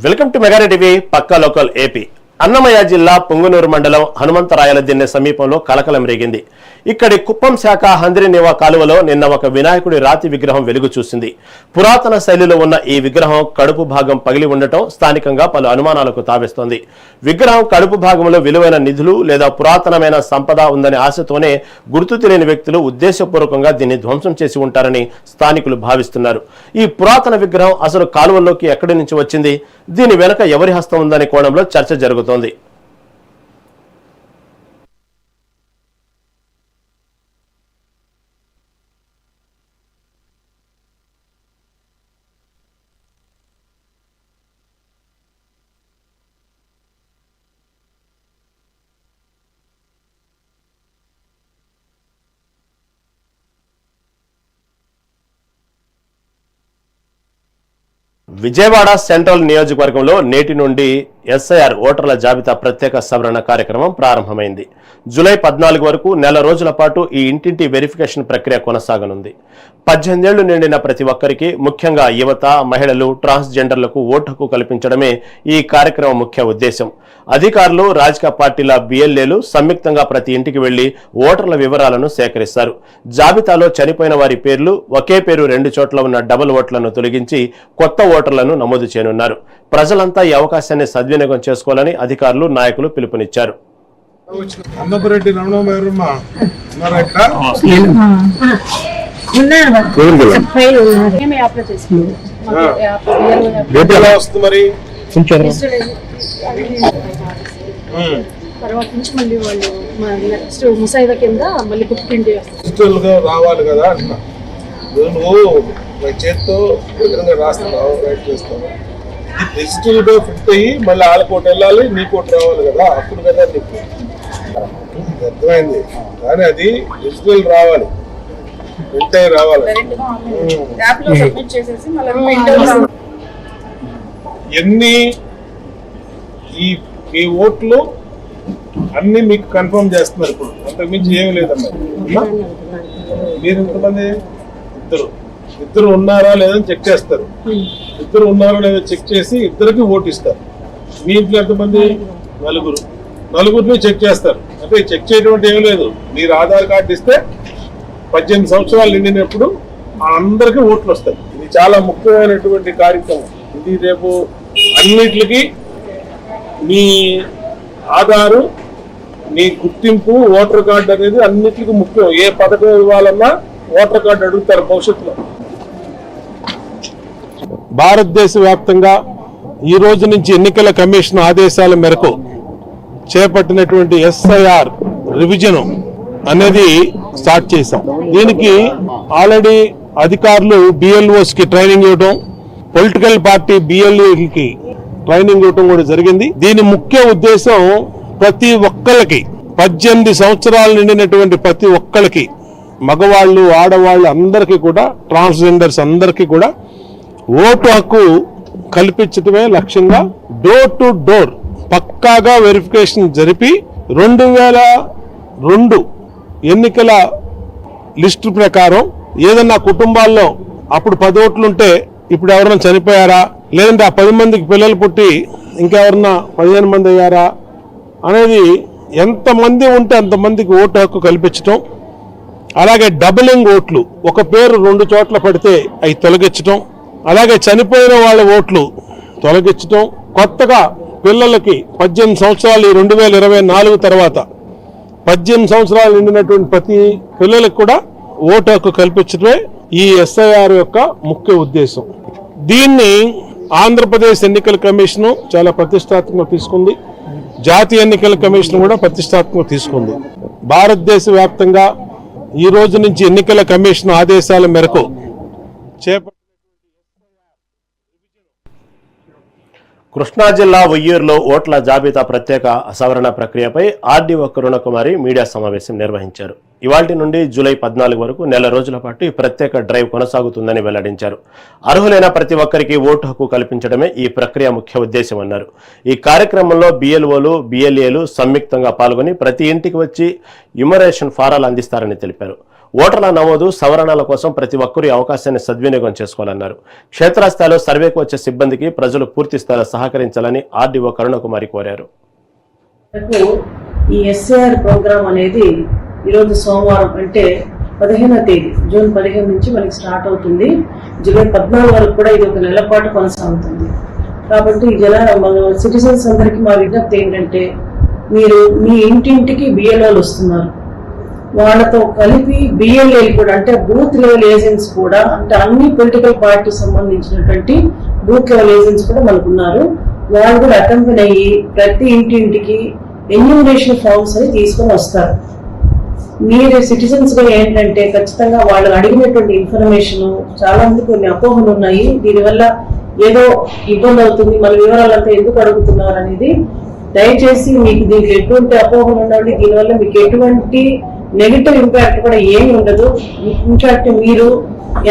Welcome to mega TV పక్కా local AP. Annamayya జిల్లా పుంగనూరు మండలం హనుమంతరాయల దిన్నె సమీపంలో కలకలం రేగింది. ఇక్కడి కుప్పం శాఖ హంద్రినివా కాలువలో నిన్న ఒక వినాయకుడి రాతి విగ్రహం వెలుగు చూసింది. పురాతన శైలిలో ఉన్న ఈ విగ్రహం కడుపు భాగం పగిలి ఉండటం స్థానికంగా పలు అనుమానాలకు తావిస్తోంది. విగ్రహం కడుపు భాగంలో విలువైన నిధులు లేదా పురాతనమైన సంపద ఉందనే ఆశతోనే గుర్తు తెలియని వ్యక్తులు ఉద్దేశపూర్వకంగా దీన్ని ధ్వంసం చేసి ఉంటారని స్థానికులు భావిస్తున్నారు. ఈ పురాతన విగ్రహం అసలు కాలువల్లోకి ఎక్కడి నుంచి వచ్చింది, దీని వెనుక ఎవరి హస్తం ఉందనే కోణంలో చర్చ జరుగుతోంది. విజయవాడ సెంట్రల్ నియోజకవర్గంలో నేటి నుండి ఎస్ఐఆర్ ఓటర్ల జాబితా ప్రత్యేక సవరణ కార్యక్రమం ప్రారంభమైంది. జూలై 14 వరకు నెల రోజుల పాటు ఈ ఇంటింటి వెరిఫికేషన్ ప్రక్రియ కొనసాగనుంది. 18 ఏళ్లు నిండిన ప్రతి ఒక్కరికి, ముఖ్యంగా యువత, మహిళలు, ట్రాన్స్జెండర్లకు ఓటు హక్కు కల్పించడమే ఈ కార్యక్రమం ముఖ్య ఉద్దేశం. అధికారులు, రాజకీయ పార్టీల బిఎల్ఏలు సంయుక్తంగా ప్రతి ఇంటికి వెళ్లి ఓటర్ల వివరాలను సేకరిస్తారు. జాబితాలో చనిపోయిన వారి పేర్లు, ఒకే పేరు 2 చోట్ల ఉన్న డబుల్ ఓట్లను తొలగించి కొత్త ఓటర్లను నమోదు చేయనున్నారు. ప్రజలంతా ఈ అవకాశాన్ని సద్వినియోగం చేసుకోవాలని అధికారులు, నాయకులు పిలుపునిచ్చారు. తర్వాత నుంచి మళ్ళీ వాళ్ళు నెక్స్ట్ ముసాయిదా కింద మళ్ళీ బుక్ ప్రింట్ రావాలి కదా అంటున్నా. నువ్వు చేత్తో రాస్తున్నావు, రైట్ చేస్తావు, డిజిటల్ గా ఫిట్ అయ్యి మళ్ళీ వాళ్ళ కోట వెళ్ళాలి, నీ కోట రావాలి కదా, అప్పుడు కదా నీకు అర్థమైంది. కానీ అది డిజిటల్ రావాలి, ప్రింట్ అయ్యి రావాలి. ఎన్ని ఈ ఓట్లు అన్ని మీకు కన్ఫర్మ్ చేస్తున్నారు. ఇప్పుడు అంతకుమించి ఏమి లేదమ్మా. మీరు ఎంతమంది? ఇద్దరు ఉన్నారా లేదని చెక్ చేస్తారు. ఇద్దరు ఉన్నారా లేదా చెక్ చేసి ఇద్దరికి ఓటు ఇస్తారు. మీ ఇంట్లో ఎంతమంది? నలుగురిని చెక్ చేస్తారు. అంటే చెక్ చేయడం ఏం లేదు, మీరు ఆధార్ కార్డు ఇస్తే 18 సంవత్సరాలు నిండినప్పుడు అందరికీ ఓట్లు వస్తాయి. ఇది చాలా ముఖ్యమైనటువంటి కార్యక్రమం. ఇది రేపు అన్నిటికి మీ ఆధారు, మీ గుర్తింపు, ఓటర్ కార్డు అనేది అన్నిటికీ ముఖ్యం. ఏ పథకం ఇవ్వాలన్నా ఓటర్ కార్డు అడుగుతారు భవిష్యత్తులో. భారతదేశ వ్యాప్తంగా ఈ రోజు నుంచి ఎన్నికల కమిషన్ ఆదేశాల మేరకు చేపట్టినటువంటి ఎస్ఐఆర్ రివిజన్ అనేది స్టార్ట్ చేశాం. దీనికి ఆల్రెడీ అధికారులు బిఎల్ఓస్ కి ట్రైనింగ్ ఇవ్వడం, పొలిటికల్ పార్టీ బిఎల్ఏకి ట్రైనింగ్ ఇవ్వడం కూడా జరిగింది. దీని ముఖ్య ఉద్దేశం ప్రతి ఒక్కరికి, 18 సంవత్సరాలు నిండినటువంటి ప్రతి ఒక్కరికి, మగవాళ్ళు, ఆడవాళ్ళు అందరికీ కూడా, ట్రాన్స్జెండర్స్ అందరికీ కూడా ఓటు హక్కు కల్పించడమే లక్ష్యంగా డోర్ టు డోర్ పక్కాగా వెరిఫికేషన్ జరిపి 2002 ఎన్నికల లిస్టు ప్రకారం ఏదన్నా కుటుంబాల్లో అప్పుడు 10 ఓట్లుంటే ఇప్పుడు ఎవరైనా చనిపోయారా, లేదంటే ఆ 10 మందికి పిల్లలు పుట్టి ఇంకెవరన్నా 15 మంది అయ్యారా అనేది, ఎంతమంది ఉంటే అంతమందికి ఓటు హక్కు కల్పించడం. అలాగే డబులింగ్ ఓట్లు, ఒక పేరు 2 చోట్ల పడితే అవి తొలగించడం. అలాగే చనిపోయిన వాళ్ళ ఓట్లు తొలగించడం. కొత్తగా పిల్లలకి 18 సంవత్సరాలు 2024 తర్వాత 18 సంవత్సరాలు నిండినటువంటి ప్రతి పిల్లలకు కూడా ఓటు హక్కు కల్పించడమే ఈ ఎస్ఐఆర్ యొక్క ముఖ్య ఉద్దేశం. దీన్ని ఆంధ్రప్రదేశ్ ఎన్నికల కమిషన్ చాలా ప్రతిష్టాత్మకంగా తీసుకుంది. జాతీయ ఎన్నికల కమిషన్ కూడా ప్రతిష్టాత్మకంగా తీసుకుంది. భారతదేశ వ్యాప్తంగా ఈ రోజు నుంచి ఎన్నికల కమిషన్ ఆదేశాల మేరకు కృష్ణా జిల్లా ఉయ్యూరులో ఓట్ల జాబితా ప్రత్యేక సవరణ ప్రక్రియపై ఆర్డీఓ కరుణకుమారి మీడియా సమావేశం నిర్వహించారు. ఇవాల్టి నుండి జూలై 14 వరకు నెల రోజుల పాటు ఈ ప్రత్యేక డ్రైవ్ కొనసాగుతుందని వెల్లడించారు. అర్హులైన ప్రతి ఒక్కరికి ఓటు హక్కు కల్పించడమే ఈ ప్రక్రియ ముఖ్య ఉద్దేశమన్నారు. ఈ కార్యక్రమంలో బిఎల్ఓలు, బిఎల్ఏలు సంయుక్తంగా పాల్గొని ప్రతి ఇంటికి వచ్చి న్యూమరేషన్ ఫారాలు అందిస్తారని తెలిపారు. ఓటర్ల నమోదు సవరణల కోసం ప్రతి ఒక్కరూ ఈ అవకాశాన్ని సద్వినియోగం చేసుకోవాలన్నారు. క్షేత్రస్థాయిలో సర్వేకు వచ్చే సిబ్బందికి ప్రజలు పూర్తి స్థాయిలో సహకరించాలని ఆర్డీఓ కరుణకుమారి కోరారు. ఈ ఎస్ఏఆర్ ప్రోగ్రామ్ అనేది ఈరోజు సోమవారం అంటే 15వ తేదీ జూన్ 15 నుంచి మనకి స్టార్ట్ అవుతుంది. జూలై 14 వరకు కూడా ఇది ఒక నెల పాటు కొనసాగుతుంది. కాబట్టి మన సిటిజన్స్ అందరికీ మా విజ్ఞప్తి ఏంటంటే, మీరు మీ ఇంటింటికి బిఎల్ఓలు వస్తున్నారు, వాళ్ళతో కలిపి బిఎల్ఏలు కూడా అంటే బూత్ లెవెల్ ఏజెంట్స్ కూడా అంటే అన్ని పొలిటికల్ పార్టీ సంబంధించినటువంటి బూత్ లెవెల్ ఏజెంట్స్ కూడా మనకున్నారు. వాళ్ళు కూడా అకంపెనీ అయ్యి ప్రతి ఇంటింటికి ఎన్యూమరేషన్ ఫార్మ్స్ అని తీసుకొని వస్తారు. మీరు సిటిజన్స్ గా ఏంటంటే ఖచ్చితంగా వాళ్ళు అడిగినటువంటి ఇన్ఫర్మేషన్ చాలా మంది కొన్ని అపోహలు ఉన్నాయి, దీనివల్ల ఏదో ఇబ్బంది అవుతుంది, మన వివరాలంతా ఎందుకు అడుగుతున్నారు అనేది దయచేసి మీకు దీనికి ఎటువంటి అపోహలు ఉండండి. దీనివల్ల మీకు ఎటువంటి నెగిటివ్ ఇంపాక్ట్ కూడా ఏమి ఉండదు. ఇన్ఫాక్ట్ మీరు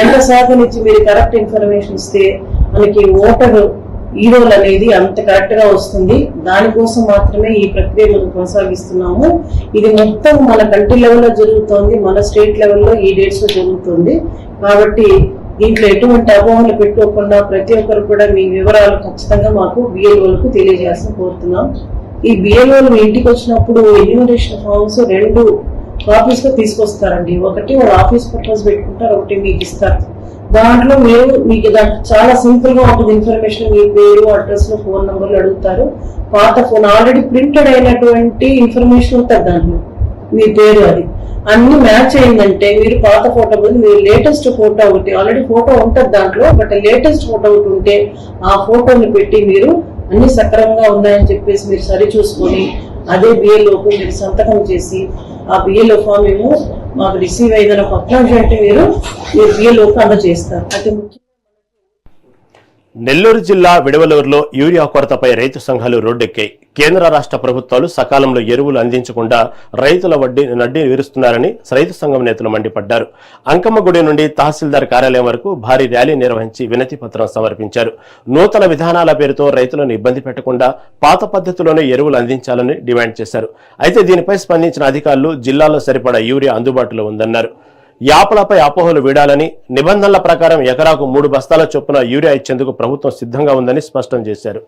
ఎంత శాతాన్నిచ్చి మీరు కరెక్ట్ ఇన్ఫర్మేషన్ ఇస్తే మనకి ఓటర్ ఈరోల్ అనేది అంత కరెక్ట్ గా వస్తుంది. దానికోసం మాత్రమే ఈ ప్రక్రియ మనం కొనసాగిస్తున్నాము. ఇది మొత్తం మన కంట్రీ లెవెల్లో జరుగుతోంది, మన స్టేట్ లెవెల్లో ఈ డేట్స్ లో జరుగుతుంది. కాబట్టి దీంట్లో ఎటువంటి అపోహలు పెట్టుకోకుండా ప్రతి ఒక్కరు కూడా మీ వివరాలు ఖచ్చితంగా మాకు బిఎల్ఓలకు తెలియజేయాల్సి కోరుతున్నాం. ఈ బిఎల్ఓలు మీ ఇంటికి వచ్చినప్పుడు ఎన్యూమరేషన్ ఫార్మ్స్ 2 కాపీస్ గా తీసుకొస్తారండి. ఒకటి వాళ్ళ ఆఫీస్ పర్పస్ పెట్టుకుంటారు, ఒకటి మీకు ఇస్తారు. దాంట్లో మీకు చాలా సింపుల్ గా ఉంటుంది ఇన్ఫర్మేషన్. మీ పేరు, అడ్రస్, ఫోన్ నంబర్లు అడుగుతారు. పాత ఫోన్ ఆల్రెడీ ప్రింటెడ్ అయినటువంటి ఇన్ఫర్మేషన్ ఉంటుంది దాంట్లో, మీ పేరు అది అన్ని మ్యాచ్ అయిందంటే మీరు పాత ఫోటో బదులు మీరు లేటెస్ట్ ఫోటో ఒకటి, ఆల్రెడీ ఫోటో ఉంటుంది దాంట్లో, బట్ లేటెస్ట్ ఫోటో ఒకటి ఉంటే ఆ ఫోటోని పెట్టి మీరు అన్ని సక్రమంగా ఉన్నాయని చెప్పేసి మీరు సరి చూసుకొని అదే బిఎల్ఓకు మీరు సంతకం చేసి ఆ బిఎల్ఓ ఫామ్ ఏమో మాకు రిసీవ్ అయిన పట్ల అంటే మీరు బిఎల్ఓకు అందజేస్తారు. అది ముఖ్యం. నెల్లూరు జిల్లా విడవలూరులో యూరియా కొరతపై రైతు సంఘాలు రోడ్డెక్కాయి. కేంద్ర రాష్ట్ర ప్రభుత్వాలు సకాలంలో ఎరువులు అందించకుండా రైతుల నడ్డి విరుస్తున్నారని రైతు సంఘం నేతలు మండిపడ్డారు. అంకమ్మగుడి నుండి తహసీల్దార్ కార్యాలయం వరకు భారీ ర్యాలీ నిర్వహించి వినతి పత్రం సమర్పించారు. నూతన విధానాల పేరుతో రైతులను ఇబ్బంది పెట్టకుండా పాత పద్ధతిలోనే ఎరువులు అందించాలని డిమాండ్ చేశారు. అయితే దీనిపై స్పందించిన అధికారులు జిల్లాలో సరిపడా యూరియా అందుబాటులో ఉందన్నారు. యాపలపై అపోహలు వీడాలని, నిబంధనల ప్రకారం ఎకరాకు 3 బస్తాల చొప్పున యూరియా ఇచ్చేందుకు ప్రభుత్వం సిద్ధంగా ఉందని స్పష్టం చేశారు.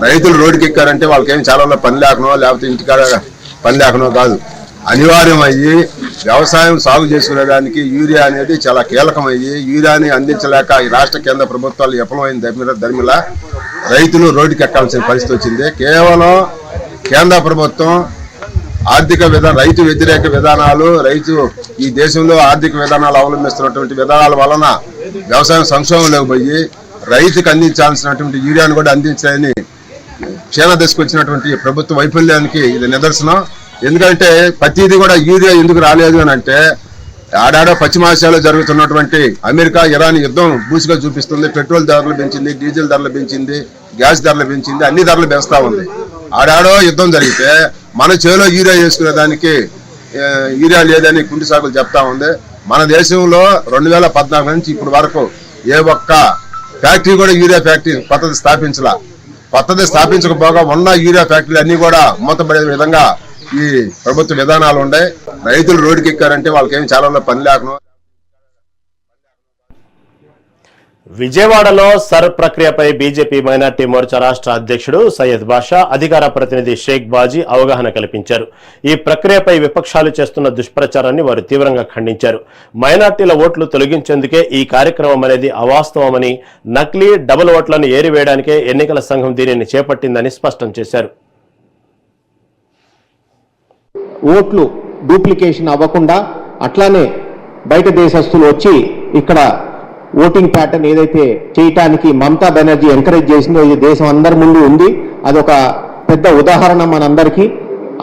రైతులు రోడ్డుకి ఎక్కారంటే వాళ్ళకేం చాలా పని లేకనో లేకపోతే ఇంటికాడ పని లేకనో కాదు, అనివార్యం అయ్యి వ్యవసాయం సాగు చేసుకునేదానికి యూరియా అనేది చాలా కీలకమయ్యి యూరియాని అందించలేక ఈ రాష్ట్ర కేంద్ర ప్రభుత్వాలు విఫలమైన ధర్మిలా రైతులు రోడ్డుకి ఎక్కాల్సిన పరిస్థితి వచ్చింది. కేవలం కేంద్ర ప్రభుత్వం రైతు వ్యతిరేక విధానాలు, ఈ దేశంలో ఆర్థిక విధానాలు అవలంబిస్తున్నటువంటి విధానాల వలన వ్యవసాయం సంక్షోభంలోకి పోయి రైతుకు అందించాల్సినటువంటి యూరియాను కూడా అందించాలని క్షీణ దశకు వచ్చినటువంటి ప్రభుత్వ వైఫల్యానికి ఇది నిదర్శనం. ఎందుకంటే ప్రతిదీ కూడా యూరియా ఎందుకు రాలేదు అని అంటే ఆడాడో పశ్చిమాసియాలో జరుగుతున్నటువంటి అమెరికా ఇరాన్ యుద్ధం బూసిగా చూపిస్తుంది. పెట్రోల్ ధరలు పెంచింది, డీజిల్ ధరలు పెంచింది, గ్యాస్ ధరలు పెంచింది, అన్ని ధరలు పెంచుతా ఉంది. ఆడాడో యుద్ధం జరిగితే మన చేలో యూరియా చేసుకునే దానికి యూరియా లేదని కుంటి సాగులు చెప్తా ఉంది. మన దేశంలో 2014 నుంచి ఇప్పటి వరకు ఏ ఒక్క ఫ్యాక్టరీ కూడా యూరియా ఫ్యాక్టరీ పద్ధతి స్థాపించకపోగా ఉన్న యూరియా ఫ్యాక్టరీలు అన్ని కూడా మూతపడే విధంగా ఈ ప్రభుత్వ విధానాలు ఉన్నాయి. రైతులు రోడ్డుకి ఎక్కారంటే వాళ్ళకేమి చాలా పని లేకను. విజయవాడలో సర్ ప్రక్రియపై బీజేపీ మైనార్టీ మోర్చా రాష్ట్ర అధ్యక్షుడు సయ్యద్ బాషా, అధికార ప్రతినిధి షేక్ బాజీ అవగాహన కల్పించారు. ఈ ప్రక్రియపై విపక్షాలు చేస్తున్న దుష్ప్రచారాన్ని వారు తీవ్రంగా ఖండించారు. మైనార్టీల ఓట్లు తొలగించేందుకే ఈ కార్యక్రమం అనేది అవాస్తవమని, నకిలీ డబుల్ ఓట్లను ఏరివేయడానికే ఎన్నికల సంఘం దీనిని చేపట్టిందని స్పష్టం చేశారు. ఓట్లు డూప్లికేషన్ అవ్వకుండా అట్లానే బయట దేశస్తులు వచ్చి ఇక్కడ ఓటింగ్ ప్యాటర్న్ ఏదైతే చేయటానికి మమతా బెనర్జీ ఎంకరేజ్ చేసిందో ఇది దేశం అందరి ముందు ఉంది. అదొక పెద్ద ఉదాహరణ మనందరికీ.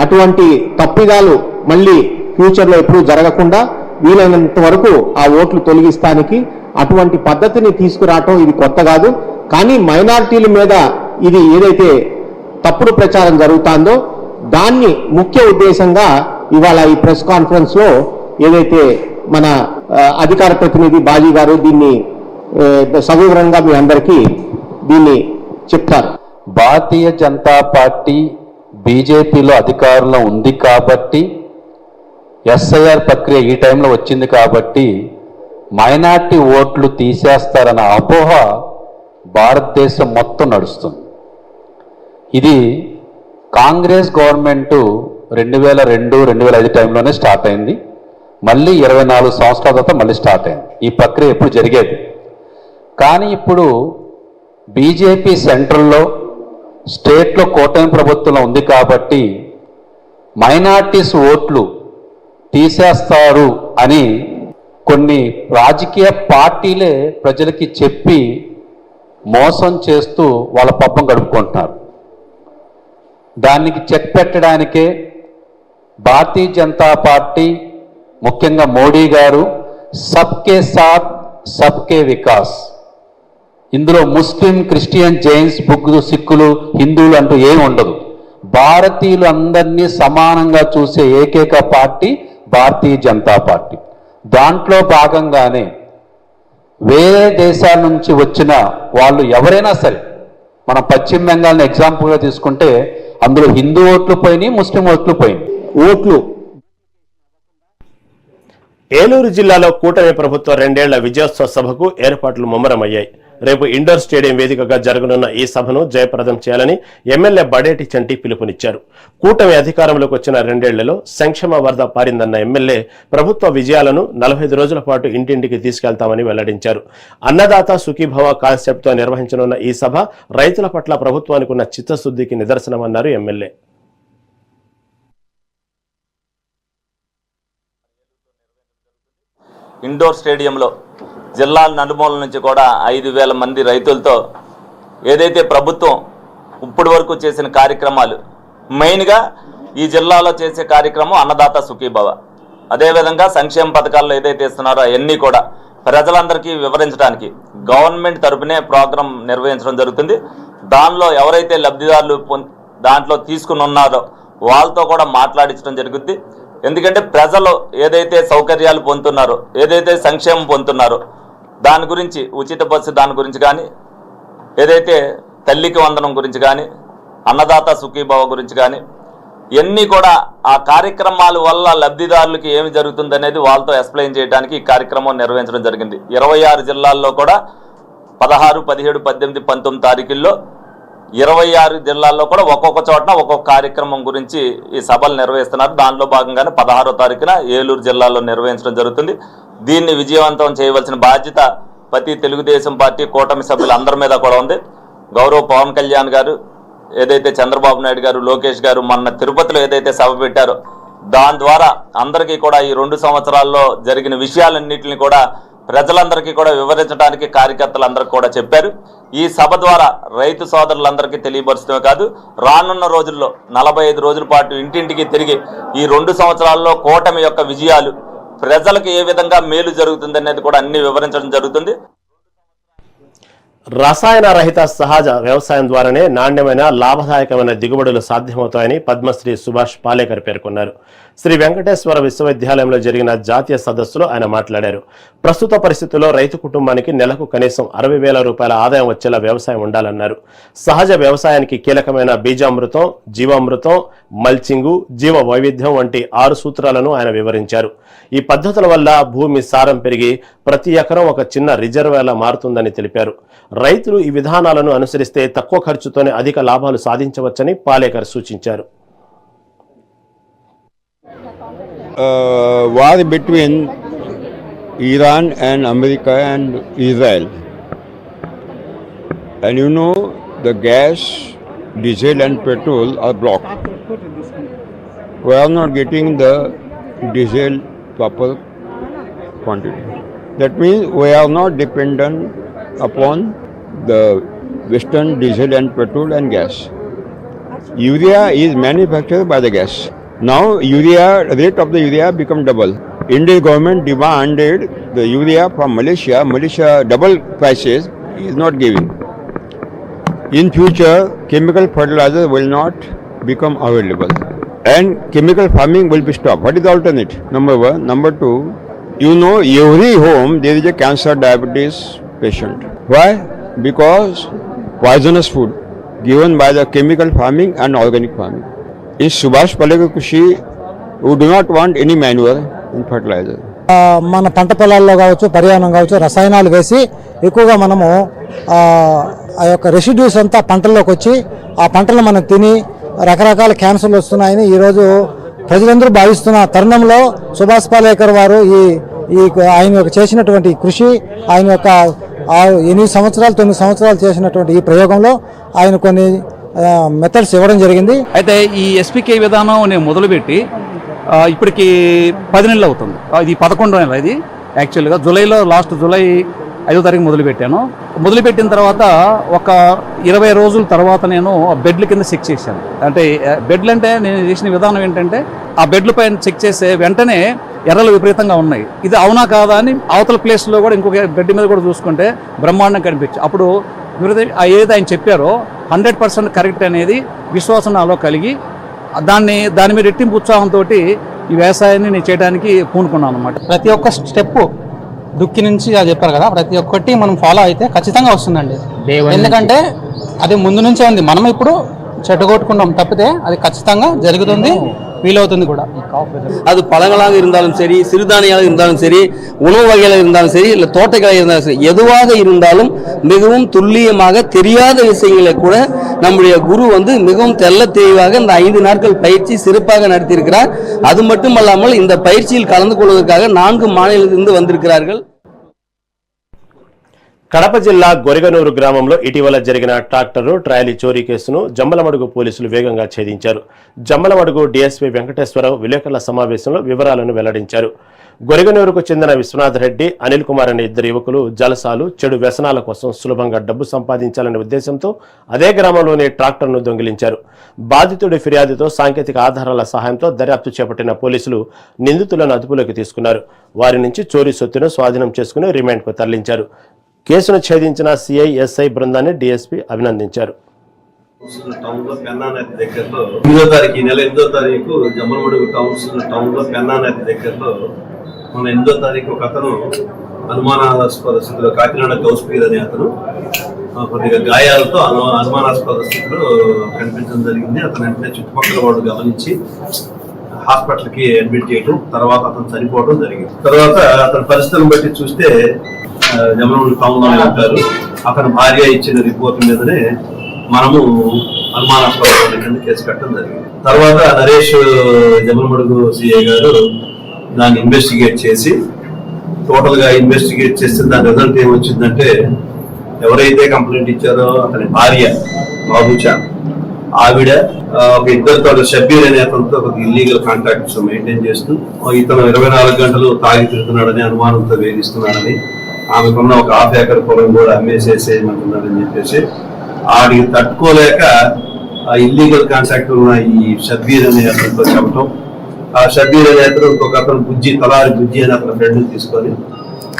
అటువంటి తప్పిదాలు మళ్ళీ ఫ్యూచర్లో ఎప్పుడూ జరగకుండా వీలైనంత వరకు ఆ ఓట్లు తొలగిస్తానికి అటువంటి పద్ధతిని తీసుకురావటం ఇది కొత్త కాదు. కానీ మైనారిటీల మీద ఇది ఏదైతే తప్పుడు ప్రచారం జరుగుతుందో దాన్ని ముఖ్య ఉద్దేశంగా ఇవాళ ఈ ప్రెస్ కాన్ఫరెన్స్ లో ఏదైతే మన అధికార ప్రతినిధి బాజీ గారు దీన్ని సవివరంగా మీ అందరికీ దీన్ని చెప్తారు. భారతీయ జనతా పార్టీ బీజేపీలో అధికారంలో ఉంది కాబట్టి ఎస్ఐఆర్ ప్రక్రియ ఈ టైంలో వచ్చింది కాబట్టి మైనార్టీ ఓట్లు తీసేస్తారన్న అపోహ భారతదేశం మొత్తం నడుస్తుంది. ఇది కాంగ్రెస్ గవర్నమెంటు 2002-2005 టైంలోనే స్టార్ట్ అయింది. మళ్ళీ 24 సంవత్సరాల తర్వాత మళ్ళీ స్టార్ట్ అయింది. ఈ ప్రక్రియ ఎప్పుడు జరిగేది. కానీ ఇప్పుడు బీజేపీ సెంట్రల్లో స్టేట్లో కూటమి ప్రభుత్వంలో ఉంది కాబట్టి మైనార్టీస్ ఓట్లు తీసేస్తారు అని కొన్ని రాజకీయ పార్టీలే ప్రజలకి చెప్పి మోసం చేస్తూ వాళ్ళ పబ్బం గడుపుకుంటున్నారు. దానికి చెక్ పెట్టడానికే భారతీయ జనతా పార్టీ ముఖ్యంగా మోడీ గారు సబ్కే సాత్ సబ్కే వికాస్, ఇందులో ముస్లిం, క్రిస్టియన్, జైన్స్, బుద్ధులు, సిక్కులు, హిందువులు అంటూ ఏమి ఉండదు. భారతీయులు అందరినీ సమానంగా చూసే ఏకైక పార్టీ భారతీయ జనతా పార్టీ. దాంట్లో భాగంగానే వేరే దేశాల నుంచి వచ్చిన వాళ్ళు ఎవరైనా సరే, మనం పశ్చిమ బెంగాల్ని ఎగ్జాంపుల్గా తీసుకుంటే అందులో హిందూ ఓట్లు పోయినాయి, ముస్లిం ఓట్లు పోయినాయి. ఓట్లు ఏలూరు జిల్లాలో కూటమి ప్రభుత్వ 2 ఏళ్ల విజయోత్సవ సభకు ఏర్పాట్లు ముమ్మరమయ్యాయి. రేపు ఇండోర్ స్టేడియం వేదికగా జరగనున్న ఈ సభను జయప్రదం చేయాలని ఎమ్మెల్యే బడేటి చంటి పిలుపునిచ్చారు. కూటమి అధికారంలోకి వచ్చిన 2 ఏళ్లలో సంక్షేమ వరద పారిందన్న ఎమ్మెల్యే ప్రభుత్వ విజయాలను 45 రోజుల పాటు ఇంటింటికి తీసుకెళ్తామని వెల్లడించారు. అన్నదాత సుఖీభవ కాన్సెప్ట్ తో నిర్వహించనున్న ఈ సభ రైతుల పట్ల ప్రభుత్వానికి ఉన్న చిత్తశుద్ధికి నిదర్శనమన్నారు ఎమ్మెల్యే. ఇండోర్ స్టేడియంలో జిల్లాల నలుమూల నుంచి కూడా 5,000 మంది రైతులతో ఏదైతే ప్రభుత్వం ఇప్పటి వరకు చేసిన కార్యక్రమాలు, మెయిన్గా ఈ జిల్లాలో చేసే కార్యక్రమం అన్నదాత సుఖీభవ, అదేవిధంగా సంక్షేమ పథకాల్లో ఏదైతే ఇస్తున్నారో అవన్నీ కూడా ప్రజలందరికీ వివరించడానికి గవర్నమెంట్ తరపునే ప్రోగ్రాం నిర్వహించడం జరుగుతుంది. దానిలో ఎవరైతే లబ్ధిదారులు దాంట్లో తీసుకుని ఉన్నారో వాళ్ళతో కూడా మాట్లాడించడం జరుగుద్ది. ఎందుకంటే ప్రజలు ఏదైతే సౌకర్యాలు పొందుతున్నారో, ఏదైతే సంక్షేమం పొందుతున్నారో దాని గురించి, ఉచిత బస్సు దాని గురించి కానీ, ఏదైతే తల్లికి వందనం గురించి కానీ, అన్నదాత సుఖీభావ గురించి కానీ, ఇవన్నీ కూడా ఆ కార్యక్రమాల వల్ల లబ్ధిదారులకి ఏమి జరుగుతుంది అనేది వాళ్ళతో ఎక్స్ప్లెయిన్ చేయడానికి ఈ కార్యక్రమం నిర్వహించడం జరిగింది. 26 జిల్లాల్లో కూడా 16, 17, 18, 19 తారీఖుల్లో 26 జిల్లాల్లో కూడా ఒక్కొక్క చోటన ఒక్కొక్క కార్యక్రమం గురించి ఈ సభలు నిర్వహిస్తున్నారు. దానిలో భాగంగానే 16వ తారీఖున ఏలూరు జిల్లాలో నిర్వహించడం జరుగుతుంది. దీన్ని విజయవంతం చేయవలసిన బాధ్యత ప్రతి తెలుగుదేశం పార్టీ కూటమి సభ్యులందరి మీద కూడా ఉంది. గౌరవ పవన్ కళ్యాణ్ గారు, ఏదైతే చంద్రబాబు నాయుడు గారు, లోకేష్ గారు మొన్న తిరుపతిలో ఏదైతే సభ పెట్టారో దాని ద్వారా అందరికీ కూడా ఈ 2 సంవత్సరాల్లో జరిగిన విషయాలన్నింటినీ కూడా ప్రజలందరికీ కూడా వివరించడానికి కార్యకర్తలందరికీ కూడా చెప్పారు. ఈ సభ ద్వారా రైతు సోదరులందరికీ తెలియపరుచడమే కాదు, రానున్న రోజుల్లో 45 రోజుల పాటు ఇంటింటికి తిరిగి ఈ 2 సంవత్సరాల్లో కూటమి యొక్క విజయాలు, ప్రజలకు ఏ విధంగా మేలు జరుగుతుంది అనేది కూడా అన్ని వివరించడం జరుగుతుంది. రసాయన రహిత సహజ వ్యవసాయం ద్వారానే నాణ్యమైన లాభదాయకమైన దిగుబడులు సాధ్యమవుతాయని పద్మశ్రీ సుభాష్ పాలేకర్ పేర్కొన్నారు. శ్రీ వెంకటేశ్వర విశ్వవిద్యాలయంలో జరిగిన జాతీయ సదస్సులో ఆయన మాట్లాడారు. ప్రస్తుత పరిస్థితుల్లో రైతు కుటుంబానికి నెలకు కనీసం 60,000 రూపాయల ఆదాయం వచ్చేలా వ్యవసాయం ఉండాలన్నారు. సహజ వ్యవసాయానికి కీలకమైన బీజామృతం, జీవామృతం, మల్చింగు, జీవ వైవిధ్యం వంటి 6 సూత్రాలను ఆయన వివరించారు. ఈ పద్ధతుల వల్ల భూమి సారం పెరిగి ప్రతి ఎకరం ఒక చిన్న రిజర్వేలా మారుతుందని తెలిపారు. రైతులు ఈ విధానాలను అనుసరిస్తే తక్కువ ఖర్చుతోనే అధిక లాభాలు సాధించవచ్చని పాలేకర్ సూచించారు. War between Iran and America and Israel, and you know the gas, diesel and petrol are blocked. We are not getting the diesel proper quantity. That means we are not dependent upon the western diesel and petrol and gas. Urea is manufactured by the gas. Now urea, rate of the urea become double. Indian government demanded the urea from Malaysia. Malaysia double prices is not giving. in future chemical fertilizer will not become available and chemical farming will be stopped. What is the alternate? Number one. Number two, you know, every home there is a cancer, diabetes patient. Why? Because poisonous food given by the chemical farming and organic farming. In Subhash Palegar Kushi, we do not want any manure in fertilizer. మన పంట పొలాల్లో కావచ్చు, పర్యావరణం కావచ్చు, రసాయనాలు వేసి ఎక్కువగా మనము ఆ యొక్క రెసిడ్యూస్ అంతా పంటల్లోకి వచ్చి ఆ పంటలు మనం తిని రకరకాల క్యాన్సర్లు వస్తున్నాయని ఈరోజు ప్రజలందరూ భావిస్తున్న తరుణంలో సుభాష్ పాలేకర్ వారు ఆయన యొక్క చేసినటువంటి కృషి, ఆయన యొక్క 9 సంవత్సరాలు చేసినటువంటి ఈ ప్రయోగంలో ఆయన కొన్ని మెథడ్స్ ఇవ్వడం జరిగింది. అయితే ఈ ఎస్పీకే విధానం నేను మొదలుపెట్టి ఇప్పటికి 10 నెలలు అవుతుంది. ఇది 11వ నెల. ఇది యాక్చువల్గా లాస్ట్ జూలై 5వ తారీఖు మొదలుపెట్టాను. మొదలుపెట్టిన తర్వాత ఒక 20 రోజుల తర్వాత నేను బెడ్ల కింద చెక్ చేశాను. అంటే బెడ్లు అంటే నేను చేసిన విధానం ఏంటంటే ఆ బెడ్ల పైన చెక్ చేసే వెంటనే ఎర్రలు విపరీతంగా ఉన్నాయి. ఇది అవునా కాదా అని అవతల ప్లేస్లో కూడా ఇంకొక బెడ్ మీద కూడా చూసుకుంటే బ్రహ్మాండం కనిపించింది. అప్పుడు ఏదైతే ఆయన చెప్పారో 100% కరెక్ట్ అనేది విశ్వాసం నాలో కలిగి దాని మీద రెట్టింపు ఉత్సాహంతో ఈ వ్యవసాయాన్ని నేను చేయడానికి పూనుకున్నాను అనమాట. ప్రతి ఒక్క స్టెప్ దుక్కి నుంచి అది చెప్పారు కదా, ప్రతి ఒక్కటి మనం ఫాలో అయితే ఖచ్చితంగా వస్తుందండి. ఎందుకంటే అది ముందు నుంచే ఉంది. మనం ఇప్పుడు చెడగొట్టుకున్నాం తప్పితే అది ఖచ్చితంగా జరుగుతుంది, வீலவுతుంది கூட. அது பழங்களாக இருந்தாலும் சரி, சிறுதானியங்களாக இருந்தாலும் சரி, உணவு வகைகளாக இருந்தாலும் சரி, இல்லை தோட்டங்களாக இருந்தாலும் சரி, எதுவாக இருந்தாலும் மிகவும் துல்லியமாக தெரியாத விஷயங்களை கூட நம்முடைய குரு மிகவும் தெள்ள தெளிவாக இந்த 5 நாட்கள் பயிற்சி சிறப்பாக நடத்தியிருக்கிறார். அது மட்டுமல்லாமல் இந்த பயிற்சியில் கலந்து கொள்வதற்காக 4 மாநிலத்திலிருந்து வந்திருக்கிறார்கள். కడప జిల్లా గొరిగనూరు గ్రామంలో ఇటీవల జరిగిన ట్రాక్టరు ట్రాలీ చోరీ కేసును జమ్మలమడుగు పోలీసులు వేగంగా ఛేదించారు. జమ్మలమడుగు డీఎస్పీ వెంకటేశ్వరరావు విలేకరుల సమావేశంలో వివరాలను వెల్లడించారు. గొరిగనూరుకు చెందిన విశ్వనాథ్ రెడ్డి, అనిల్ కుమార్ అనే 2 యువకులు జలసాలు, చెడు వ్యసనాల కోసం సులభంగా డబ్బు సంపాదించాలనే ఉద్దేశంతో అదే గ్రామంలోని ట్రాక్టర్ను దొంగిలించారు. బాధితుడి ఫిర్యాదుతో సాంకేతిక ఆధారాల సహాయంతో దర్యాప్తు చేపట్టిన పోలీసులు నిందితులను అదుపులోకి తీసుకున్నారు. వారి నుంచి చోరీ సొత్తును స్వాధీనం చేసుకుని రిమాండ్కు తరలించారు. కేసును ఛేదించిన సిఐ, ఎస్ఐ బృందాన్ని డీఎస్పీ అభినందించారు. ఈ నెల 8వ తారీఖు జమ్మలమడుగు టౌన్ లో పెన్నా నది దగ్గరలో మన 8వ తారీఖు ఒక అతను అనుమానాస్పద స్థితిలో, కాకినాడ గౌస్పీర్ అనే అతను కొద్దిగా గాయాలతో అనుమానాస్పద స్థితిలో కనిపించడం జరిగింది. అతను వెంటనే చుట్టుపక్కల వాడు గమనించి హాస్పిటల్కి అడ్మిట్ చేయడం, తర్వాత అతను చనిపోవడం జరిగింది. తర్వాత అతని పరిస్థితులను బట్టి చూస్తే జమ్మలమడుగు టౌన్ లోనే ఉంటారు. అతని భార్య ఇచ్చిన రిపోర్ట్ మీదనే మనము అనుమానాస్పద కింద కేసు కట్టడం జరిగింది. తర్వాత నరేష్ జమ్మలమడుగు సిఐ గారు దాన్ని ఇన్వెస్టిగేట్ చేసి, టోటల్ గా ఇన్వెస్టిగేట్ చేస్తే దాని రిజల్ట్ ఏమొచ్చిందంటే, ఎవరైతే కంప్లైంట్ ఇచ్చారో అతని భార్య బాబుచాన్, ఆవిడ ఒక ఇద్దరితో షబ్బీర్ అనే అతనితో ఒక ఇల్లీగల్ కాంటాక్ట్స్ మెయింటైన్ చేస్తూ ఇతను 24 గంటలు తాగి తిరుగుతున్నాడని, అనుమానంతో వేధిస్తున్నాడని, ఆమెకున్న ఒక 1/2 ఎకర్ పొలం కూడా అమ్మేసేసేయమంటున్నాడని చెప్పేసి ఆడికి తట్టుకోలేక ఆ ఇల్లీగల్ కాంటాక్ట్ ఉన్న ఈ షబ్బీర్ అనే అతనితో చెప్పడం, ఆ షబ్బీర్ అనే అతను ఇంకొక అతను తలారి బుజ్జి అని అతని ఫ్రెండ్ తీసుకొని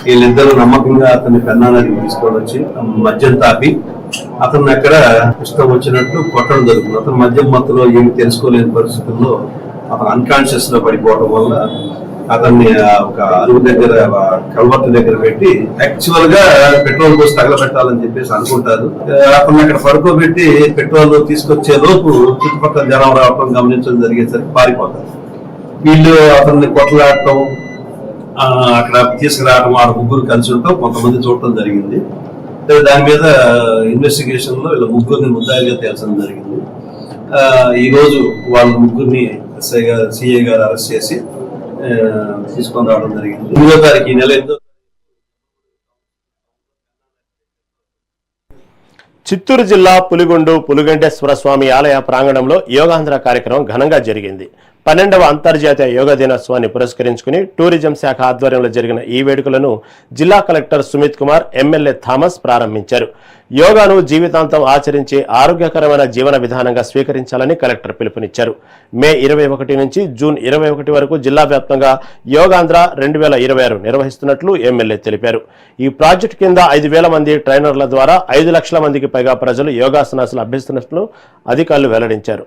వీళ్ళిద్దరూ నమ్మకంగా అతన్ని పెన్నా నదికి తీసుకొని వచ్చి మద్యం తాపి అతన్ని అక్కడ ఇష్టం వచ్చినట్టు కొట్టడం జరుగుతుంది. అతను మద్యం మత్తులో ఏమి తెలుసుకోలేని పరిస్థితుల్లో అతను అన్కాన్షియస్ లో పడిపోవడం వల్ల అతన్ని ఒక అరువు దగ్గర, కల్వర్ట్ దగ్గర పెట్టి యాక్చువల్ గా పెట్రోల్ పోసి తగలబెట్టాలని చెప్పేసి అనుకుంటారు. అతన్ని అక్కడ పడుకోబెట్టి పెట్రోల్ తీసుకొచ్చే లోపు చుట్టుపక్కల జనం రావటం గమనించడం జరిగేసరికి పారిపోతారు. వీళ్ళు అతన్ని కొట్లాడటం, అక్కడ తీసుకురావడం, ఆ 3 కలిసి ఉండటం కొంతమంది చూడటం జరిగింది. దాని మీద ఇన్వెస్టిగేషన్ లో వీళ్ళ 3 ముద్దాయిలుగా తేల్చడం జరిగింది. ఈ రోజు వాళ్ళ 3 సిఐ గారు అరెస్ట్ చేసి తీసుకొని రావడం జరిగింది. 8వ తారీఖు ఈ నెల 8వ చిత్తూరు జిల్లా పులిగొండు పులిగంటేశ్వర స్వామి ఆలయ ప్రాంగణంలో యోగాంధ్ర కార్యక్రమం ఘనంగా జరిగింది. 12వ అంతర్జాతీయ యోగా దినోత్సవాన్ని పురస్కరించుకుని టూరిజం శాఖ ఆధ్వర్యంలో జరిగిన ఈ వేడుకలను జిల్లా collector Sumit Kumar, MLA Thomas ప్రారంభించారు. యోగాను జీవితాంతం ఆచరించి ఆరోగ్యకరమైన జీవన విధానంగా స్వీకరించాలని కలెక్టర్ పిలుపునిచ్చారు. మే 21 నుంచి జూన్ 21 వరకు జిల్లా వ్యాప్తంగా యోగాంధ్ర 2026 నిర్వహిస్తున్నట్లు ఎమ్మెల్యే తెలిపారు. ఈ ప్రాజెక్టు కింద 5,000 మంది ట్రైనర్ల ద్వారా 5 లక్షల మందికి పైగా ప్రజలు యోగాసనాలు అభ్యసిస్తున్నట్లు అధికారులు వెల్లడించారు.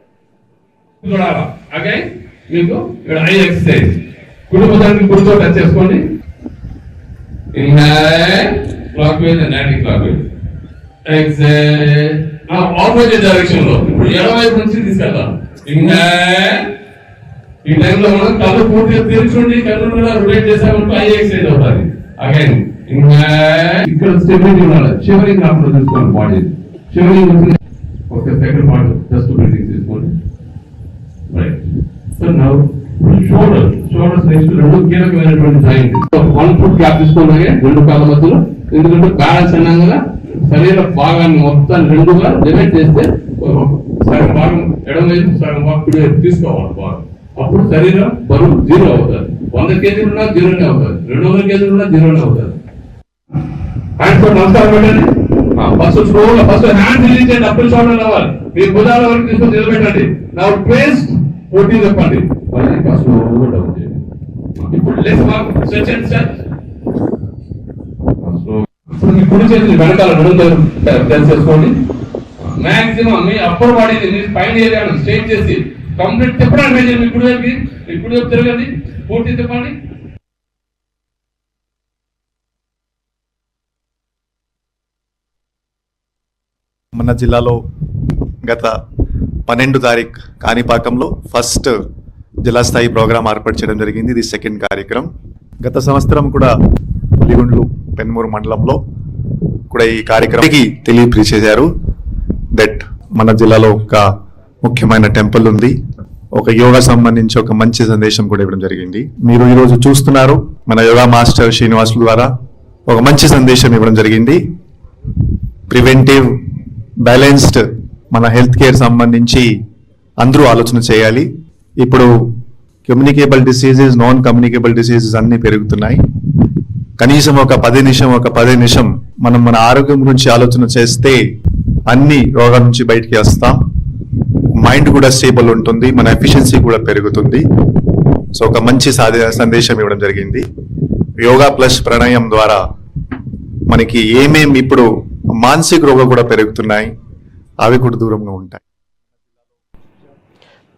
మీకు ఇక్కడ ఐ ఎక్సర్సైజ్ కుటుంబానికి కుడితో టచ్ చేసుకోండి. Inhale clock wise and anti clock wise. Exercise opposite direction లో ఇప్పుడు ఎడమవైపు నుంచి తీసుకెళ్దాం. ఇన్హేల్ ఈ టైంలో మనం కళ్ళు పూర్తిగా తెరుచుకోండి, కళ్ళు కూడా రొటేట్ చేసామంటే ఐ ఎక్సర్సైజ్ అవుతుంది. అగైన్ ఇన్హేల్ ఇక్కడ స్టెబిలిటీ ఉండాలి. షివరింగ్ కాకుండా తీసుకోండి. బాడీ షివరింగ్ ఒక సెకండ్ పార్ట్ జస్ట్ బ్రీతింగ్ తీసుకోండి. Right. So now shoulders next to రెండు కీలకమైనటువంటి జాయింట్. 1 foot గ్యాప్ తీసుకోవాలి రెండు కాళ్ళ మధ్యలో. ఎందుకంటే బ్యాలెన్స్ అన్నాం కదా, శరీర భాగాన్ని మొత్తాన్ని రెండుగా డివైడ్ చేస్తే సగం భాగం ఎడమ వైపు సగం భాగం కుడి వైపు తీసుకోవాలి బాగా. అప్పుడు శరీరం బరువు 0 అవుతుంది. 100 కేజీలు ఉన్నా 0నే అవుతుంది, 200 కేజీలు ఉన్నా 0నే అవుతుంది. హ్యాండ్స్ నమస్కారం పెట్టండి. ఫస్ట్ స్లోగా ఫస్ట్ హ్యాండ్ రిలీజ్ చేయండి, అప్పుడు షోల్డర్ అవ్వాలి. మీరు భుజాల వరకు తీసుకొని నిలబెట్టండి. నా ట్విస్ట్ 40 చెప్పండి. ఇప్పుడు left walk stretch and stretch. ఇప్పుడు మీ కుడి చేతులు వెనకాల నడుము టెన్స్ చేసుకోండి. మాక్సిమం మీ అప్పర్ బాడీని మీ పైన ఏరియాను స్ట్రెయిట్ చేసి కంప్లీట్ తిప్పడానికి మీ కుడి వైపుకి, మీ కుడి వైపు తిరగండి, పూర్తి తిప్పండి. మన జిల్లాలో గత 12 తారీఖు కాణిపాకంలో ఫస్ట్ జిల్లా స్థాయి ప్రోగ్రాం ఏర్పాటు చేయడం జరిగింది. ఇది సెకండ్ కార్యక్రమం. గత సంవత్సరం కూడా పులిగుండ్లు పెన్మూరు మండలంలో కూడా ఈ కార్యక్రమానికి తెలియజేశారు దట్ మన జిల్లాలో ఒక ముఖ్యమైన టెంపుల్ ఉంది. ఒక యోగా సంబంధించి ఒక మంచి సందేశం కూడా ఇవ్వడం జరిగింది. మీరు ఈరోజు చూస్తున్నారు మన యోగా మాస్టర్ శ్రీనివాసుల ద్వారా ఒక మంచి సందేశం ఇవ్వడం జరిగింది. ప్రివెంటివ్ బ్యాలెన్స్డ్ మన హెల్త్ కేర్ సంబంధించి అందరూ ఆలోచన చేయాలి. ఇప్పుడు communicable diseases, non communicable diseases అన్ని పెరుగుతున్నాయి. కనీసం ఒక 10 నిమిషం మనం మన ఆరోగ్యం గురించి ఆలోచన చేస్తే అన్ని రోగాల నుంచి బయటికి వస్తాం. మైండ్ కూడా స్టేబుల్ ఉంటుంది, మన ఎఫిషియన్సీ కూడా పెరుగుతుంది. సో ఒక మంచి సందేశం ఇవ్వడం జరిగింది. యోగా ప్లస్ ప్రాణాయామం ద్వారా మనకి ఏమేమి ఇప్పుడు మానసిక రోగాలు కూడా పెరుగుతున్నాయి, అవి కూడా దూరంగా ఉంటాయి.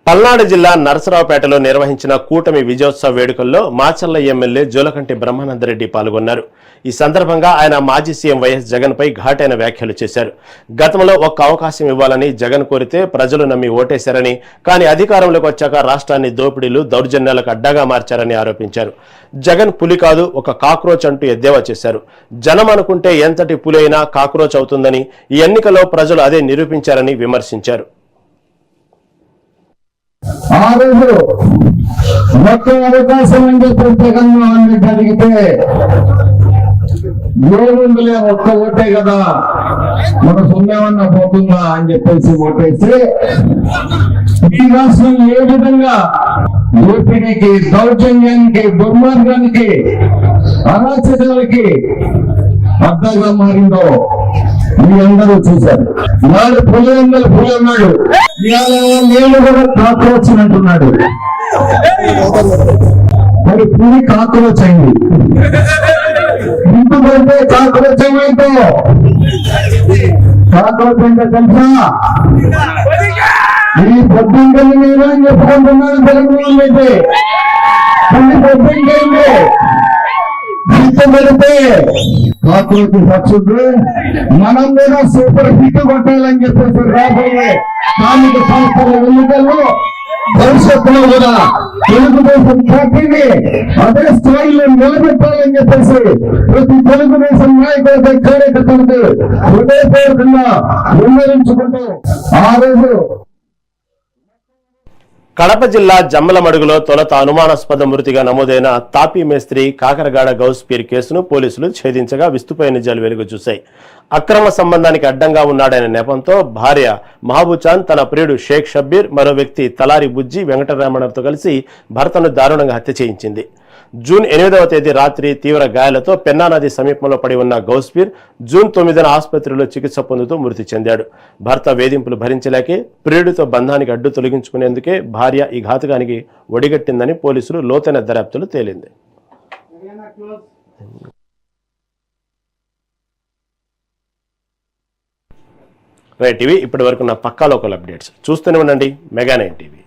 పల్నాడు జిల్లా నరసరావుపేటలో నిర్వహించిన కూటమి విజయోత్సవ వేడుకల్లో మాచర్ల ఎమ్మెల్యే జోలకంటి బ్రహ్మానందరెడ్డి పాల్గొన్నారు. ఈ సందర్భంగా ఆయన మాజీ సీఎం వైఎస్ జగన్ పై ఘాటైన వ్యాఖ్యలు చేశారు. గతంలో ఒక్క అవకాశం ఇవ్వాలని జగన్ కోరితే ప్రజలు నమ్మి ఓటేశారని, కానీ అధికారంలోకి వచ్చాక రాష్ట్రాన్ని దోపిడీలు, దౌర్జన్యాలకు అడ్డాగా మార్చారని ఆరోపించారు. జగన్ పులి కాదు, ఒక కాక్రోచ్ అంటూ ఎద్దేవా చేశారు. జనం అనుకుంటే ఎంతటి పులి అయినా కాక్రోచ్ అవుతుందని, ఈ ఎన్నికల్లో ప్రజలు అదే నిరూపించారని విమర్శించారు. ఆ రోజు ఒక్క అవకాశం అని చెప్పి జగన్మోహన్ రెడ్డి అడిగితే 700 ఒక్క ఓటే కదా, మన సొమ్మేమన్నా పోతుందా అని చెప్పేసి ఓటేసి ఈ రాష్ట్రం ఏ విధంగా దోపిడీకి, దౌర్జన్యానికి, దుర్మార్గానికి, అరాచకాలకి అడ్డంగా మారిందో మీ అందరూ చూశారు. నాడు పులి అన్నాడు, నేను కూడా కాక్రోచ్ అంటున్నాడు. మరి పులి కాక్రోచ్ అయింది. ఇందుకంటే కాక్రోచ్ ఏమైందో, కాక్రోచ్ అంటే తెలుసా? ఈ పొద్దుంకని నేను అని చెప్పుకుంటున్నాను జగన్మోహన్ రెడ్డి. పులి పొద్దుంకైంది పెడితే కాక్రోచ్ పక్షుడు. మనం కూడా సూపర్ హిట్ కొట్టాలని చెప్పేసి రాబోయే స్థానిక సంస్థల ఎన్నికల్లో భవిష్యత్తులో కూడా తెలుగుదేశం పార్టీని అదే స్థాయిలో నిలబెట్టాలని చెప్పేసి ప్రతి తెలుగుదేశం నాయకులపై, కార్యకర్తలపై హృదయపూర్వకంగా విన్నవించుకుంటూ ఆ రోజు కడప జిల్లా జమ్మలమడుగులో తొలుత అనుమానాస్పద మృతిగా నమోదైన తాపీ మేస్త్రి కాకరగాడ గౌస్పీర్ కేసును పోలీసులు ఛేదించగా విస్తుపోయే నిజాలు వెలుగు చూశాయి. అక్రమ సంబంధానికి అడ్డంగా ఉన్నాడనే నెపంతో భార్య మహబూచాన్ తన ప్రియుడు షేక్ షబ్బీర్, మరో వ్యక్తి తలారి బుజ్జి వెంకటరమణతో కలిసి భర్తను దారుణంగా హత్య చేయించింది. జూన్ 8వ తేదీ రాత్రి తీవ్ర గాయాలతో పెన్నా నది సమీపంలో పడి ఉన్న గౌస్పీర్ జూన్ 9న ఆసుపత్రిలో చికిత్స పొందుతూ మృతి చెందాడు. భర్త వేధింపులు భరించలేకే ప్రియుడితో బంధానికి అడ్డు తొలగించుకునేందుకే భార్య ఈ ఘాతుకానికి ఒడిగట్టిందని పోలీసులు లోతైన దర్యాప్తులు తేలింది. రైట్, ఇవి ఇప్పటి వరకు నా పక్కా లోకల్ అప్డేట్స్. చూస్తూనే ఉండండి మెగా 9 టీవీ.